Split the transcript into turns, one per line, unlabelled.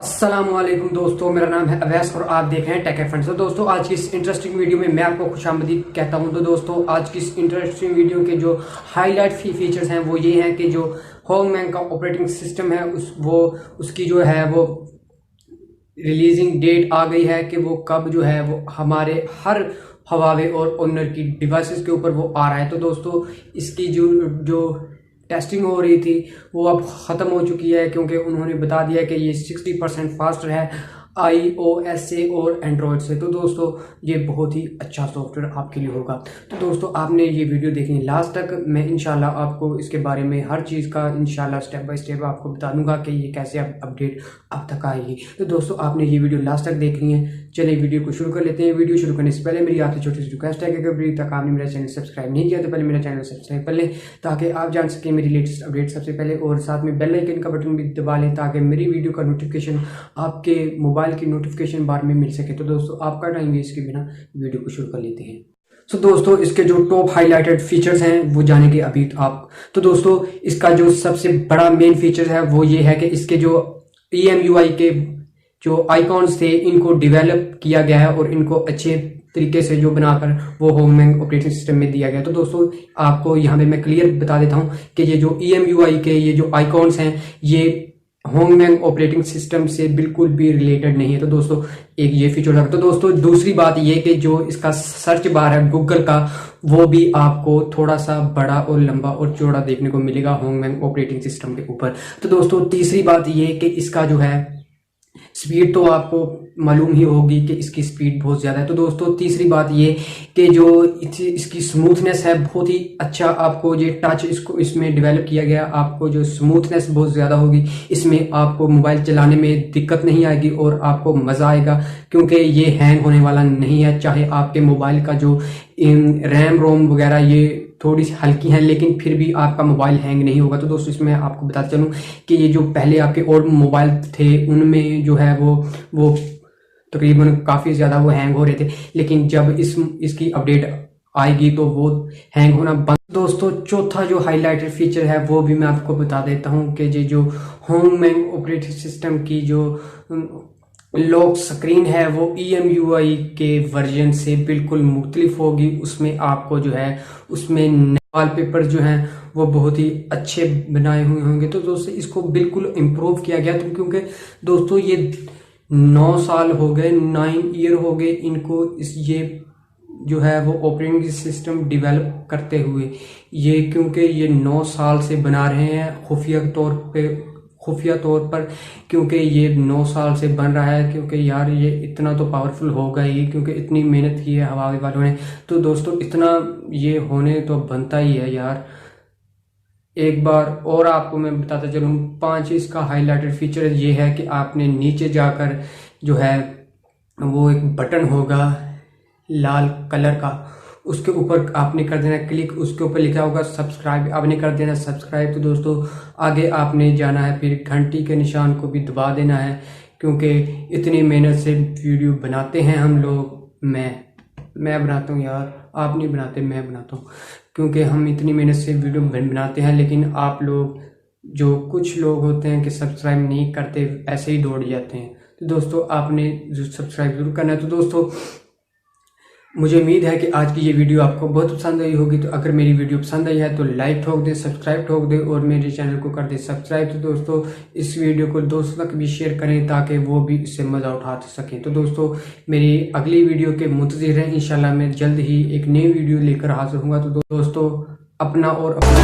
अस्सलामुअलैकुम दोस्तों, मेरा नाम है अवैस और आप देख रहे हैं टेक फ्रेंड्स। तो दोस्तों, आज की इस इंटरेस्टिंग वीडियो में मैं आपको खुशामदीद कहता हूं। तो दोस्तों, आज की इस इंटरेस्टिंग वीडियो के जो हाईलाइट फीचर्स हैं वो ये हैं कि जो होंगमैन का ऑपरेटिंग सिस्टम है उसकी जो है वो रिलीजिंग डेट आ गई है कि वो कब जो है वो हमारे हर हवावे और ओनर की डिवाइसेस के ऊपर वो आ रहा है। तो दोस्तों, इसकी जो टेस्टिंग हो रही थी वो अब ख़त्म हो चुकी है, क्योंकि उन्होंने बता दिया कि ये 60% फास्टर है iOS से और एंड्रॉयड से। तो दोस्तों, ये बहुत ही अच्छा सॉफ्टवेयर आपके लिए होगा। तो दोस्तों, आपने ये वीडियो देखनी लास्ट तक। मैं इंशाल्लाह आपको इसके बारे में हर चीज़ का इंशाल्लाह स्टेप बाय स्टेप आपको बता दूंगा कि ये कैसे अपडेट अब तक आएगी। तो दोस्तों, आपने ये वीडियो लास्ट तक देखनी है। चलिए वीडियो को शुरू कर लेते हैं। वीडियो शुरू करने से पहले मेरी आपसे छोटी सी रिक्वेस्ट है कि अगर अभी तक आपने मेरा चैनल सब्सक्राइब नहीं किया तो पहले मेरा चैनल सब्सक्राइब कर लें, ताकि आप जान सकें मेरी लेटेस्ट अपडेट सबसे पहले, और साथ में बेल आइकन का बटन भी दबा लें ताकि मेरी वीडियो का नोटिफिकेशन आपके मोबाइल की नोटिफिकेशन बार में मिल सके। तो दोस्तों, आपका टाइम वेस्ट के बिना वीडियो को शुरू कर लेते हैं। तो दोस्तों, इसके जो टॉप हाईलाइटेड फीचर्स हैं वो जानेंगे अभी आप। तो दोस्तों, इसका जो सबसे बड़ा मेन फीचर है वो ये है कि इसके जो EMUI के जो आइकॉन्स थे इनको डेवलप किया गया है और इनको अच्छे तरीके से जो बनाकर वो होंगमैन ऑपरेटिंग सिस्टम में दिया गया। तो दोस्तों, आपको यहाँ पे मैं क्लियर बता देता हूँ कि ये जो EMUI के ये जो आइकॉन्स हैं ये होंगमैन ऑपरेटिंग सिस्टम से बिल्कुल भी रिलेटेड नहीं है। तो दोस्तों, एक ये फीचर है। तो दोस्तों, दूसरी बात ये कि जो इसका सर्च बार है गूगल का वो भी आपको थोड़ा सा बड़ा और लंबा और चौड़ा देखने को मिलेगा होंगमैन ऑपरेटिंग सिस्टम के ऊपर। तो दोस्तों, तीसरी बात ये कि इसका जो है स्पीड तो आपको मालूम ही होगी कि इसकी स्पीड बहुत ज़्यादा है। तो दोस्तों, तीसरी बात ये कि जो इसकी स्मूथनेस है बहुत ही अच्छा, आपको ये टच इसमें डेवलप किया गया, आपको जो स्मूथनेस बहुत ज़्यादा होगी, इसमें आपको मोबाइल चलाने में दिक्कत नहीं आएगी और आपको मज़ा आएगा, क्योंकि ये हैंग होने वाला नहीं है। चाहे आपके मोबाइल का जो रैम रोम वगैरह ये थोड़ी सी हल्की हैं, लेकिन फिर भी आपका मोबाइल हैंग नहीं होगा। तो दोस्तों, इसमें आपको बताते चलूँ कि ये जो पहले आपके और मोबाइल थे उनमें जो है वो तकरीबन काफ़ी ज़्यादा वो हैंग हो रहे थे, लेकिन जब इसकी अपडेट आएगी तो वो हैंग होना बंद। दोस्तों, चौथा जो हाईलाइटेड फीचर है वो भी मैं आपको बता देता हूँ कि ये जो होंगमैन ऑपरेटिंग सिस्टम की जो लॉक स्क्रीन है वो EMUI के वर्जन से बिल्कुल मुख्तलिफ होगी। उसमें आपको जो है उसमें वॉलपेपर जो हैं वो बहुत ही अच्छे बनाए हुए होंगे। तो दोस्तों, इसको बिल्कुल इम्प्रूव किया गया। तो क्योंकि दोस्तों, ये 9 साल हो गए, 9 ईयर हो गए इनको ये जो है वो ऑपरेटिंग सिस्टम डेवलप करते हुए। ये क्योंकि ये 9 साल से बना रहे हैं खुफिया तौर पर, क्योंकि ये 9 साल से बन रहा है, क्योंकि यार ये इतना तो पावरफुल होगा ही, क्योंकि इतनी मेहनत की है हवावे वालों ने। तो दोस्तों, इतना ये होने तो बनता ही है यार। एक बार और आपको मैं बताता चलूँ, 5 इसका हाईलाइटेड फीचर ये है कि आपने नीचे जाकर जो है वो एक बटन होगा लाल कलर का, उसके ऊपर आपने कर देना क्लिक, उसके ऊपर लिखा होगा सब्सक्राइब, आपने कर देना सब्सक्राइब। तो दोस्तों, आगे आपने जाना है, फिर घंटी के निशान को भी दबा देना है, क्योंकि इतनी मेहनत से वीडियो बनाते हैं हम लोग। मैं बनाता हूँ यार, आप नहीं बनाते, मैं बनाता हूँ, क्योंकि हम इतनी मेहनत से वीडियो बनाते हैं, लेकिन आप लोग जो कुछ लोग होते हैं कि सब्सक्राइब नहीं करते, ऐसे ही दौड़ जाते हैं। तो दोस्तों, आपने जो सब्सक्राइब जरूर करना है। तो दोस्तों, मुझे उम्मीद है कि आज की ये वीडियो आपको बहुत पसंद आई होगी। तो अगर मेरी वीडियो पसंद आई है तो लाइक ठोक दे, सब्सक्राइब ठोक दे और मेरे चैनल को कर दे सब्सक्राइब। तो दोस्तों, इस वीडियो को दोस्तों तक भी शेयर करें ताकि वो भी इससे मज़ा उठा सकें। तो दोस्तों, मेरी अगली वीडियो के मुंतज़िर हैं। इंशाल्लाह मैं जल्द ही एक नई वीडियो लेकर हाजिर होऊंगा। तो दोस्तों, अपना और अपना